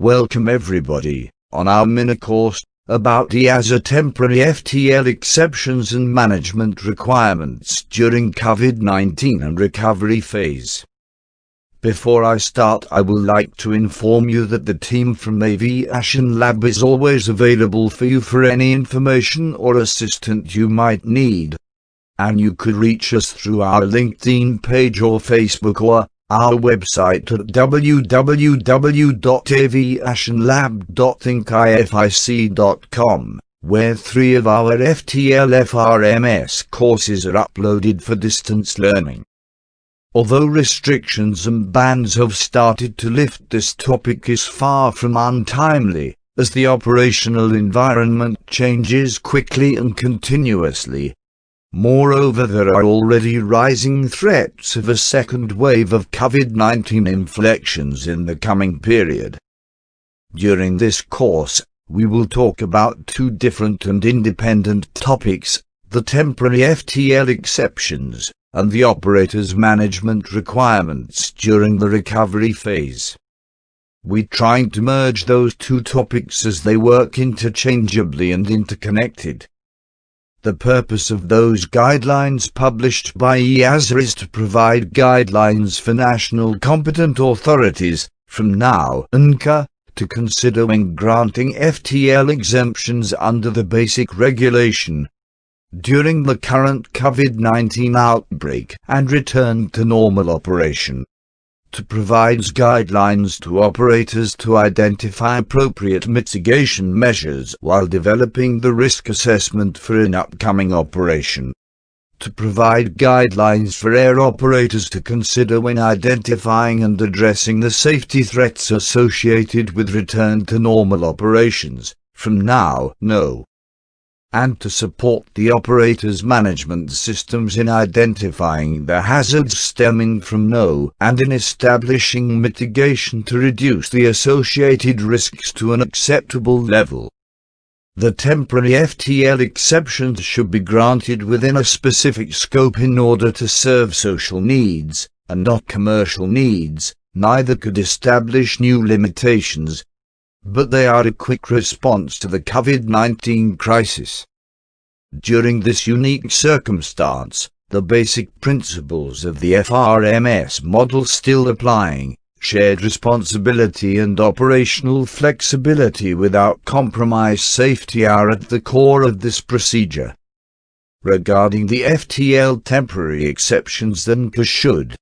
Welcome everybody, on our mini-course, about EASA temporary FTL exceptions and management requirements during COVID-19 and recovery phase. Before I start, I would like to inform you that the team from AVIATIONLAB is always available for you for any information or assistance you might need. And you could reach us through our LinkedIn page or Facebook or our website at www.aviationlab.thinkific.com, where 3 of our FTL FRMS courses are uploaded for distance learning. Although restrictions and bans have started to lift, this topic is far from untimely, as the operational environment changes quickly and continuously. Moreover, there are already rising threats of a second wave of COVID-19 inflections in the coming period. During this course, we will talk about 2 different and independent topics, the temporary FTL exceptions, and the operator's management requirements during the recovery phase. We're trying to merge those 2 topics as they work interchangeably and interconnected. The purpose of those guidelines published by EASA is to provide guidelines for national competent authorities, from now to consider when granting FTL exemptions under the basic regulation during the current COVID-19 outbreak and return to normal operation. To provide guidelines to operators to identify appropriate mitigation measures while developing the risk assessment for an upcoming operation. To provide guidelines for air operators to consider when identifying and addressing the safety threats associated with return to normal operations, from now and to support the operators' management systems in identifying the hazards stemming from and in establishing mitigation to reduce the associated risks to an acceptable level. The temporary FTL exceptions should be granted within a specific scope in order to serve social needs, and not commercial needs. Neither could establish new limitations, but they are a quick response to the COVID-19 crisis. During this unique circumstance, the basic principles of the FRMS model still applying, shared responsibility and operational flexibility without compromise safety are at the core of this procedure. Regarding the FTL temporary exceptions, then should,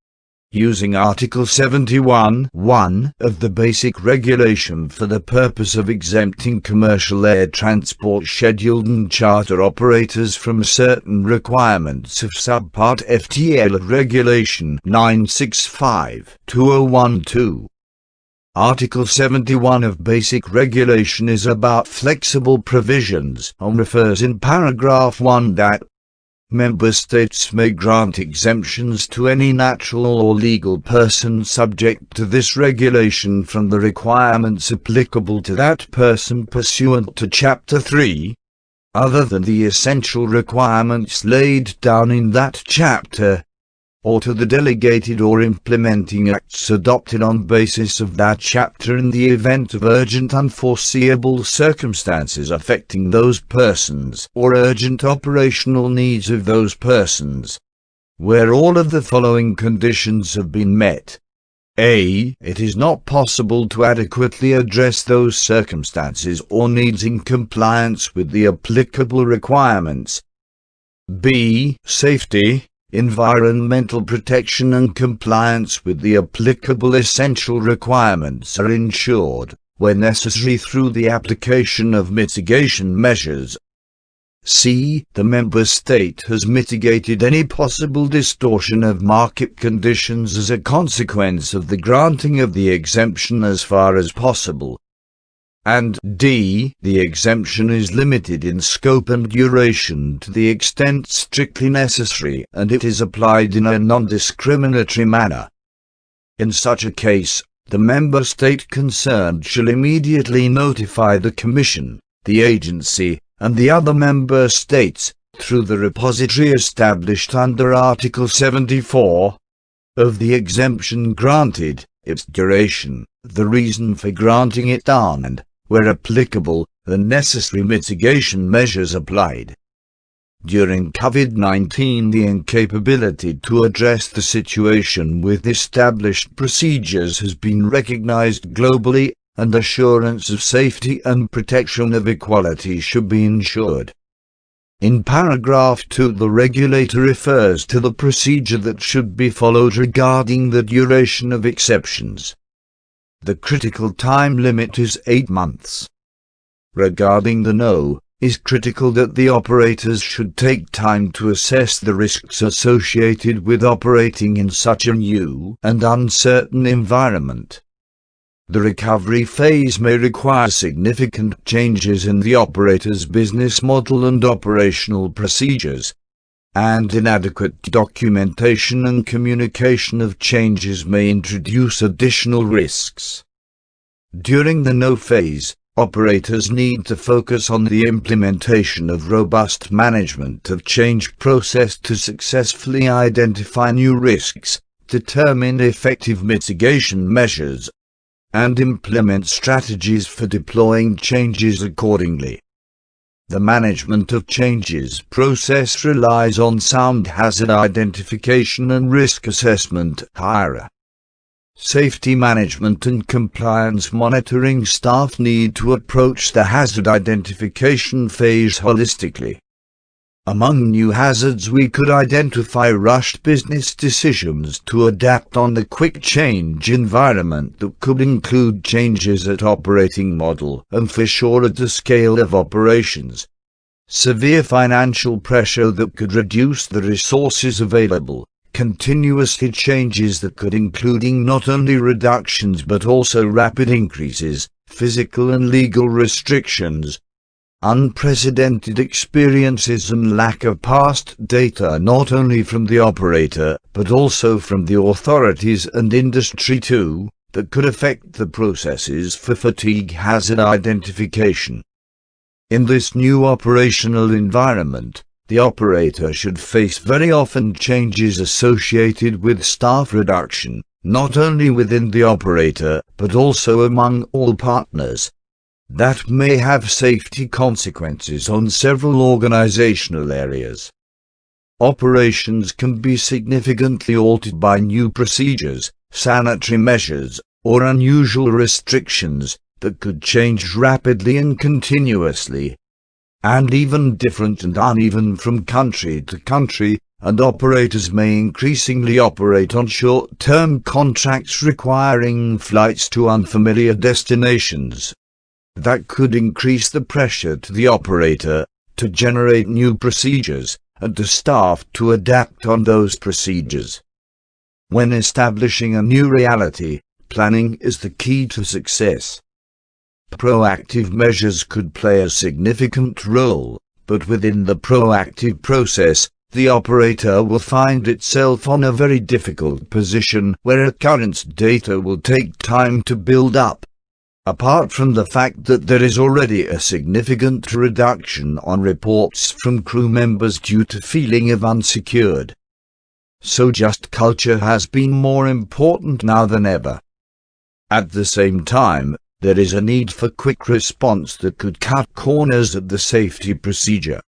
using Article 71(1) of the Basic Regulation for the purpose of exempting commercial air transport scheduled and charter operators from certain requirements of Subpart FTL Regulation 965/2012. Article 71 of Basic Regulation is about flexible provisions and refers in paragraph 1 that Member States may grant exemptions to any natural or legal person subject to this regulation from the requirements applicable to that person pursuant to Chapter 3, other than the essential requirements laid down in that chapter, or to the delegated or implementing acts adopted on basis of that chapter in the event of urgent unforeseeable circumstances affecting those persons or urgent operational needs of those persons, where all of the following conditions have been met. A. It is not possible to adequately address those circumstances or needs in compliance with the applicable requirements. B. Safety, environmental protection and compliance with the applicable essential requirements are ensured, where necessary, through the application of mitigation measures. C. The member state has mitigated any possible distortion of market conditions as a consequence of the granting of the exemption as far as possible. And D. The exemption is limited in scope and duration to the extent strictly necessary, and it is applied in a non-discriminatory manner. In such a case, the member state concerned shall immediately notify the Commission, the agency, and the other member states, through the repository established under Article 74 of the exemption granted, its duration, the reason for granting it and, where applicable, the necessary mitigation measures applied. During COVID-19, the incapability to address the situation with established procedures has been recognized globally, and assurance of safety and protection of equality should be ensured. In paragraph 2, the regulator refers to the procedure that should be followed regarding the duration of exceptions. The critical time limit is 8 months. Regarding the no, is critical that the operators should take time to assess the risks associated with operating in such a new and uncertain environment. The recovery phase may require significant changes in the operator's business model and operational procedures, and inadequate documentation and communication of changes may introduce additional risks. During the no phase, operators need to focus on the implementation of robust management of change process to successfully identify new risks, determine effective mitigation measures, and implement strategies for deploying changes accordingly. The management of changes process relies on sound hazard identification and risk assessment. Safety management and compliance monitoring staff need to approach the hazard identification phase holistically. Among new hazards, we could identify rushed business decisions to adapt on the quick change environment that could include changes at operating model and for sure at the scale of operations. Severe financial pressure that could reduce the resources available. Continuously changes that could including not only reductions but also rapid increases, physical and legal restrictions. Unprecedented experiences and lack of past data not only from the operator, but also from the authorities and industry too, that could affect the processes for fatigue hazard identification. In this new operational environment, the operator should face very often changes associated with staff reduction, not only within the operator, but also among all partners. That may have safety consequences on several organizational areas. Operations can be significantly altered by new procedures, sanitary measures, or unusual restrictions that could change rapidly and continuously, and even different and uneven from country to country, and operators may increasingly operate on short-term contracts requiring flights to unfamiliar destinations. That could increase the pressure to the operator to generate new procedures and to staff to adapt on those procedures. When establishing a new reality, planning is the key to success. Proactive measures could play a significant role, but within the proactive process, the operator will find itself on a very difficult position where occurrence data will take time to build up. Apart from the fact that there is already a significant reduction on reports from crew members due to feeling of unsecured. So just culture has been more important now than ever. At the same time, there is a need for quick response that could cut corners at the safety procedure.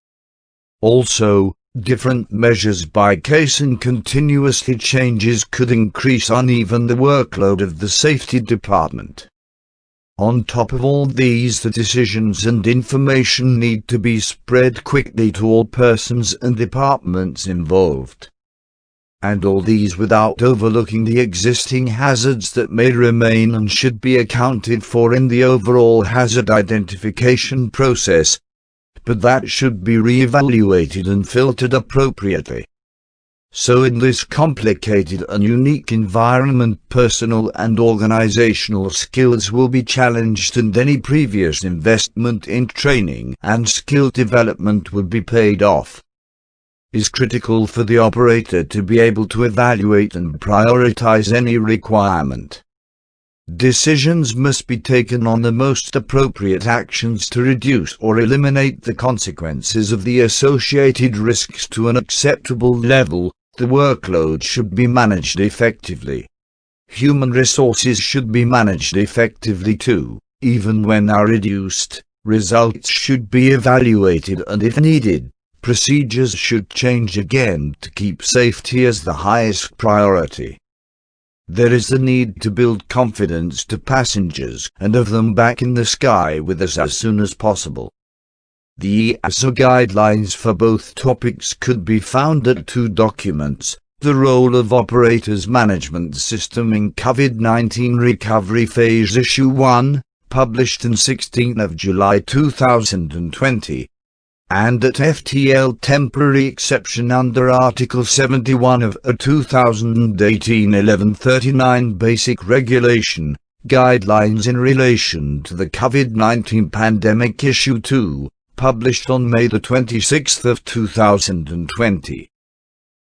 Also, different measures by case and continuously changes could increase uneven the workload of the safety department. On top of all these, the decisions and information need to be spread quickly to all persons and departments involved. And all these without overlooking the existing hazards that may remain and should be accounted for in the overall hazard identification process, but that should be re-evaluated and filtered appropriately. So in this complicated and unique environment, personal and organizational skills will be challenged, and any previous investment in training and skill development would be paid off. It is critical for the operator to be able to evaluate and prioritize any requirement. Decisions must be taken on the most appropriate actions to reduce or eliminate the consequences of the associated risks to an acceptable level. The workload should be managed effectively. human resources should be managed effectively too. Even when are reduced, results should be evaluated, and if needed, procedures should change again to keep safety as the highest priority. There is a need to build confidence to passengers and have them back in the sky with us as soon as possible. The EASA guidelines for both topics could be found at 2 documents: the role of operators management system in COVID-19 recovery phase issue 1, published on 16 July 2020, and at FTL temporary exception under Article 71 of a 2018 1139 Basic Regulation, Guidelines in relation to the COVID-19 pandemic issue 2, published on May 26, 2020.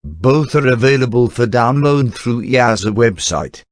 Both are available for download through EASA website.